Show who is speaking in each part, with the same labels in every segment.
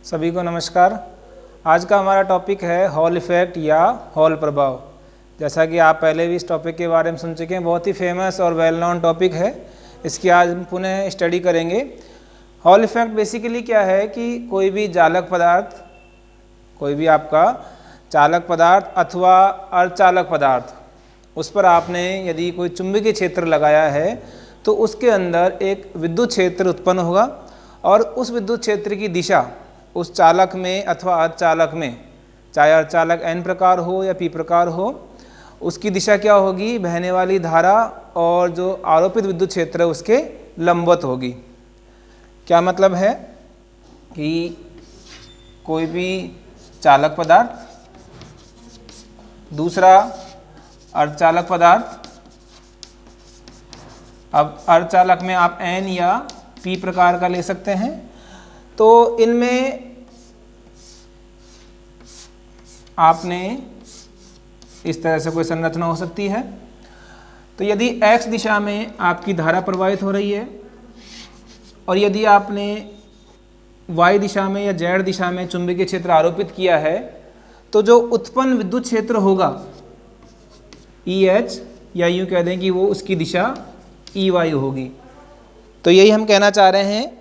Speaker 1: सभी को नमस्कार। आज का हमारा टॉपिक है हॉल इफ़ेक्ट या हॉल प्रभाव। जैसा कि आप पहले भी इस टॉपिक के बारे में सुन चुके हैं, बहुत ही फेमस और वेल नोन टॉपिक है। इसकी आज हम पुनः स्टडी करेंगे। हॉल इफ़ेक्ट बेसिकली क्या है कि कोई भी चालक पदार्थ, कोई भी आपका चालक पदार्थ अथवा अर्धचालक पदार्थ, उस पर आपने यदि कोई चुंबकीय क्षेत्र लगाया है तो उसके अंदर एक विद्युत क्षेत्र उत्पन्न होगा और उस विद्युत क्षेत्र की दिशा उस चालक में अथवा अर्धचालक में, चाहे अर्धचालक N प्रकार हो या P प्रकार हो, उसकी दिशा क्या होगी? बहने वाली धारा और जो आरोपित विद्युत क्षेत्र है उसके लंबवत होगी। क्या मतलब है कि कोई भी चालक पदार्थ, दूसरा अर्धचालक पदार्थ, अब अर्धचालक में आप N या P प्रकार का ले सकते हैं, तो इनमें आपने इस तरह से कोई संरचना हो सकती है। तो यदि x दिशा में आपकी धारा प्रवाहित हो रही है और यदि आपने y दिशा में या z दिशा में चुंबकीय क्षेत्र आरोपित किया है, तो जो उत्पन्न विद्युत क्षेत्र होगा EH, या यूँ कह दें कि वो उसकी दिशा EY होगी। तो यही हम कहना चाह रहे हैं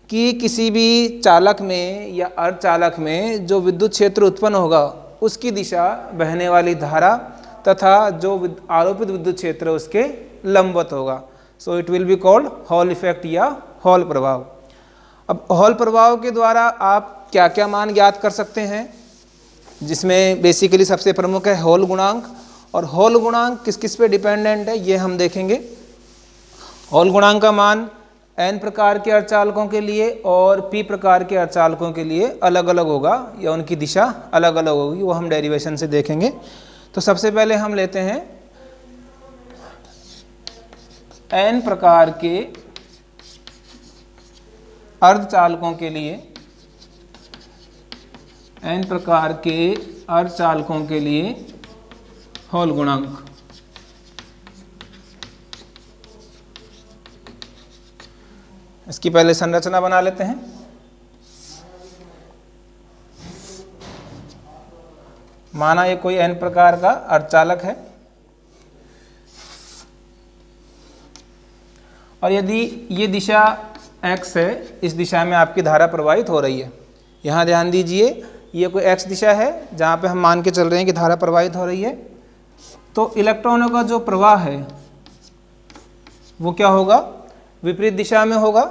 Speaker 1: कि किसी भी चालक में या अर्धचालक में जो विद्युत क्षेत्र उत्पन्न होगा उसकी दिशा बहने वाली धारा तथा जो आरोपित विद्युत क्षेत्र उसके लंबवत होगा। सो it will be called hall effect या हॉल प्रभाव। अब हॉल प्रभाव के द्वारा आप क्या क्या मान ज्ञात कर सकते हैं, जिसमें बेसिकली सबसे प्रमुख है हॉल गुणांक। और हॉल गुणांक किस किस पे डिपेंडेंट है ये हम देखेंगे। हॉल गुणांक का मान N प्रकार के अर्धचालकों के लिए और P प्रकार के अर्धचालकों के लिए अलग अलग होगा या उनकी दिशा अलग अलग होगी, वो हम डेरिवेशन से देखेंगे। तो सबसे पहले हम लेते हैं N प्रकार के अर्धचालकों के लिए, N प्रकार के अर्धचालकों के लिए हॉल गुणांक। इसकी पहले संरचना बना लेते हैं। माना ये कोई N प्रकार का अर्धचालक है और यदि ये दिशा X है, इस दिशा में आपकी धारा प्रवाहित हो रही है। यहाँ ध्यान दीजिए, ये कोई X दिशा है जहाँ पे हम मान के चल रहे हैं कि धारा प्रवाहित हो रही है। तो इलेक्ट्रॉनों का जो प्रवाह है वो क्या होगा? विपरीत दिशा में होगा।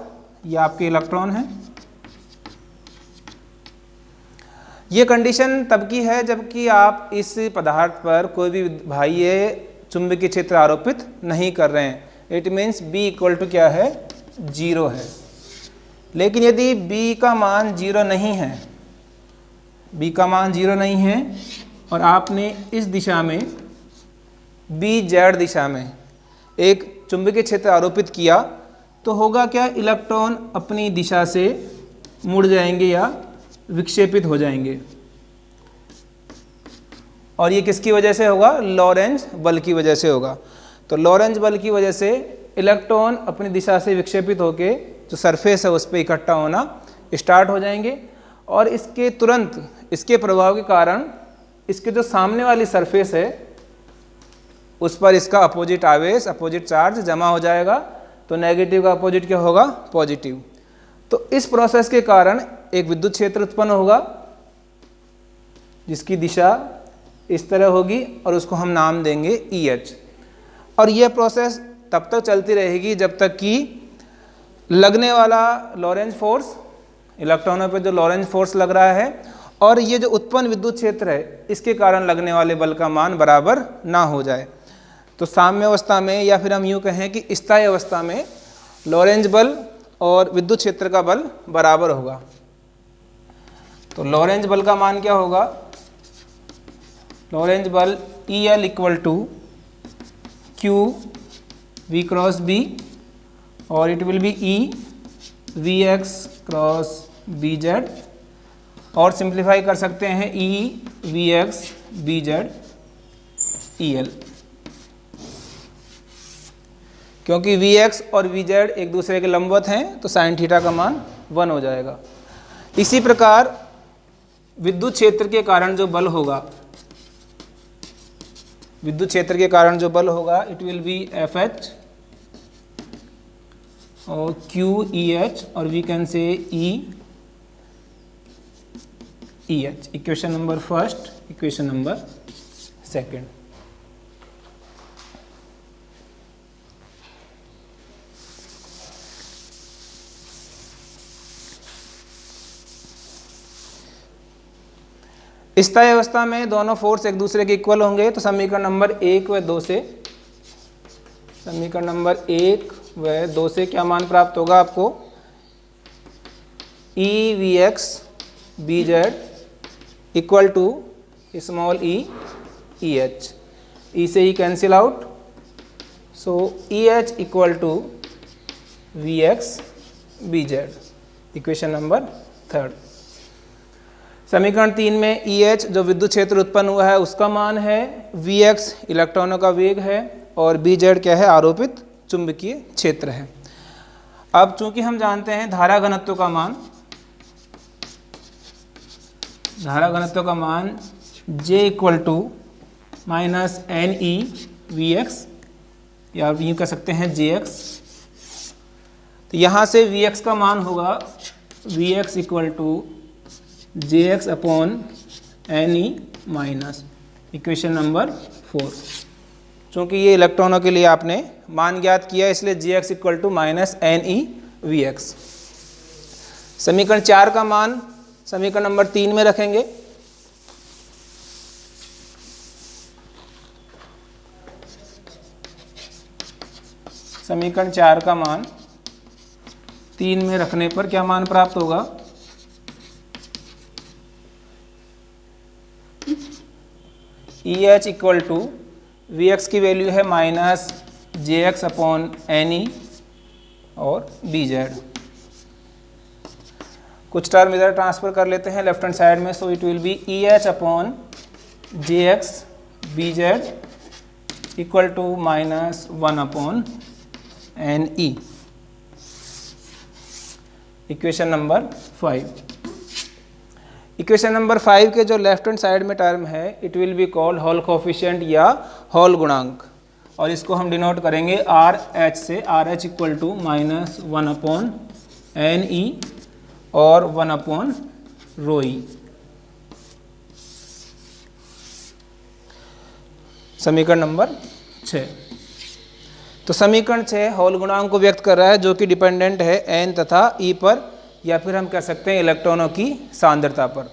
Speaker 1: ये आपके इलेक्ट्रॉन हैं। ये कंडीशन तब की है जबकि आप इस पदार्थ पर कोई भी बाह्य चुंबकीय क्षेत्र आरोपित नहीं कर रहे हैं। It means B equal to क्या है? 0 है। लेकिन यदि B का मान 0 नहीं है, B का मान 0 नहीं है और आपने इस दिशा में BZ दिशा में एक चुंबकीय क्षेत्र आरोपित किया, तो होगा क्या? इलेक्ट्रॉन अपनी दिशा से मुड़ जाएंगे या विक्षेपित हो जाएंगे। और ये किसकी वजह से होगा? लॉरेंज बल की वजह से होगा। तो लॉरेंज बल की वजह से इलेक्ट्रॉन अपनी दिशा से विक्षेपित होके जो सरफेस है उस पर इकट्ठा होना स्टार्ट हो जाएंगे और इसके तुरंत इसके प्रभाव के कारण इसके जो सामने वाली सरफेस है उस पर इसका अपोजिट आवेश, अपोजिट चार्ज जमा हो जाएगा। तो नेगेटिव का अपोजिट क्या होगा? पॉजिटिव। तो इस प्रोसेस के कारण एक विद्युत क्षेत्र उत्पन्न होगा जिसकी दिशा इस तरह होगी और उसको हम नाम देंगे EH। और यह प्रोसेस तब तक चलती रहेगी जब तक कि लगने वाला लॉरेंज फोर्स, इलेक्ट्रॉनों पे जो लॉरेंज फोर्स लग रहा है और ये जो उत्पन्न विद्युत क्षेत्र है इसके कारण लगने वाले बल का मान बराबर ना हो जाए। तो साम्य अवस्था में या फिर हम यूँ कहें कि स्थायी अवस्था में लॉरेंज बल और विद्युत क्षेत्र का बल बराबर होगा। तो लॉरेंज बल का मान क्या होगा? लॉरेंज बल EL equal to Q V cross B और it will be E VX cross BZ और सिंप्लीफाई कर सकते हैं E VX BZ EL, क्योंकि Vx और Vz एक दूसरे के लंबवत हैं तो साइन थीटा का मान 1 हो जाएगा। इसी प्रकार विद्युत क्षेत्र के कारण जो बल होगा, विद्युत क्षेत्र के कारण जो बल होगा, it will be F H और क्यू ई एच और we can say E H. Equation number first, equation number second. स्थायी अवस्था में दोनों फोर्स एक दूसरे के इक्वल होंगे, तो समीकरण नंबर 1 व 2 से, समीकरण नंबर 1 व 2 से क्या मान प्राप्त होगा आपको? E V X B Z equal to small E E H. E से ही cancel out, so E H equal to V X B Z. Equation number third. समीकरण 3 में ई एच जो विद्युत क्षेत्र उत्पन्न हुआ है उसका मान है, वी एक्स इलेक्ट्रॉनों का वेग है और बी जेड क्या है? आरोपित चुंबकीय क्षेत्र है। अब चूंकि हम जानते हैं धारा घनत्व का मान, धारा घनत्व का मान J equal to minus N E V X या यूँ कह सकते हैं जे एक्स। तो यहाँ से वी एक्स का मान होगा V X equal to J X upon N E minus. Equation number 4। चूँकि ये इलेक्ट्रॉनों के लिए आपने मान ज्ञात किया इसलिए J X equal to minus N E V X. समीकरण 4 का मान समीकरण नंबर 3 में रखेंगे। समीकरण 4 का मान 3 में रखने पर क्या मान प्राप्त होगा? E H equal to V X की वैल्यू है minus J X upon N E और बी जेड। कुछ टर्म इधर ट्रांसफर कर लेते हैं लेफ्ट हैंड साइड में, so it will be E H upon J X B Z equal to minus 1 upon N E. Equation number 5। Equation number 5 के जो left hand side में term है it will be called hall coefficient या Hall गुणांक, और इसको हम denote करेंगे आर एच से। R H equal to minus 1 upon N E और 1 अपॉन रो ई। समीकरण नंबर 6। तो समीकरण 6 हॉल गुणांक को व्यक्त कर रहा है जो कि डिपेंडेंट है एन तथा ई पर, या फिर हम कह सकते हैं इलेक्ट्रॉनों की सांद्रता पर।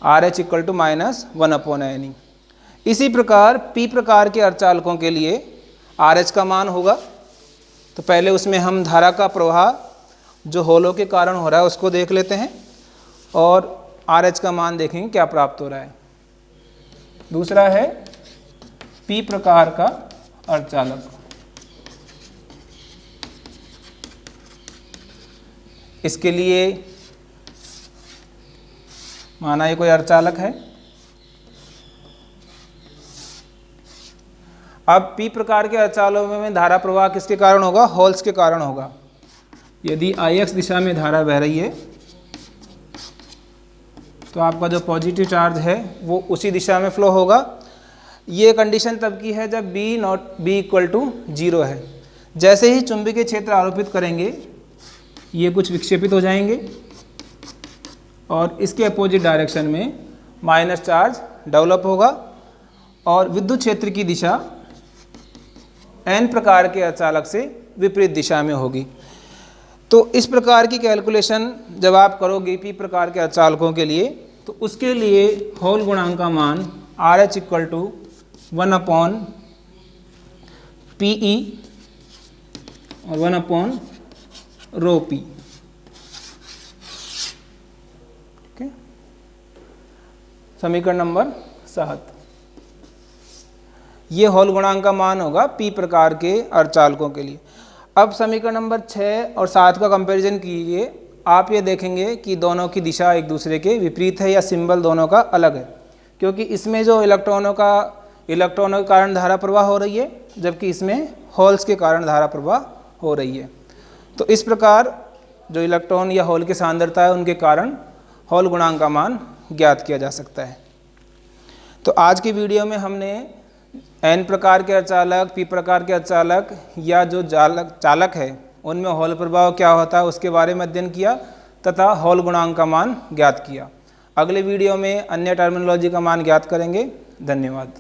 Speaker 1: R H equal to minus 1 upon N E. इसी प्रकार पी प्रकार के अर्धचालकों के लिए आर एच का मान होगा। तो पहले उसमें हम धारा का प्रवाह जो होलों के कारण हो रहा है उसको देख लेते हैं और आर एच का मान देखेंगे क्या प्राप्त हो रहा है। दूसरा है पी प्रकार का अर्धचालक। इसके लिए माना ये कोई अर्धचालक है। अब पी प्रकार के अर्धचालकों में धारा प्रवाह किसके कारण होगा? होल्स के कारण होगा। यदि आई एक्स दिशा में धारा बह रही है तो आपका जो पॉजिटिव चार्ज है वो उसी दिशा में फ्लो होगा। ये कंडीशन तब की है जब बी इक्वल टू 0 है। जैसे ही चुंबकीय क्षेत्र आरोपित करेंगे ये कुछ विक्षेपित हो जाएंगे और इसके अपोजिट डायरेक्शन में माइनस चार्ज डेवलप होगा और विद्युत क्षेत्र की दिशा एन प्रकार के अर्धचालक से विपरीत दिशा में होगी। तो इस प्रकार की कैलकुलेशन जब आप करोगे पी प्रकार के अर्धचालकों के लिए तो उसके लिए हॉल गुणांक का मान R H equal to 1 upon P E और 1 अपॉन रो पी। ठीक है। समीकरण नंबर 7। ये हॉल गुणांक का मान होगा पी प्रकार के अर्धचालकों के लिए। अब समीकरण नंबर 6 और 7 का कंपैरिजन कीजिए। आप ये देखेंगे कि दोनों की दिशा एक दूसरे के विपरीत है या सिंबल दोनों का अलग है, क्योंकि इसमें जो इलेक्ट्रॉनों के कारण धारा प्रवाह हो रही है जबकि इसमें होल्स के कारण धारा प्रवाह हो रही है। तो इस प्रकार जो इलेक्ट्रॉन या होल की सांद्रता है उनके कारण हॉल गुणांक का मान ज्ञात किया जा सकता है। तो आज की वीडियो में हमने n प्रकार के अचालक, p प्रकार के अचालक या जो चालक है उनमें हॉल प्रभाव क्या होता है उसके बारे में अध्ययन किया तथा हॉल गुणांक का मान ज्ञात किया। अगले वीडियो में अन्य टर्मिनोलॉजी का मान ज्ञात करेंगे। धन्यवाद।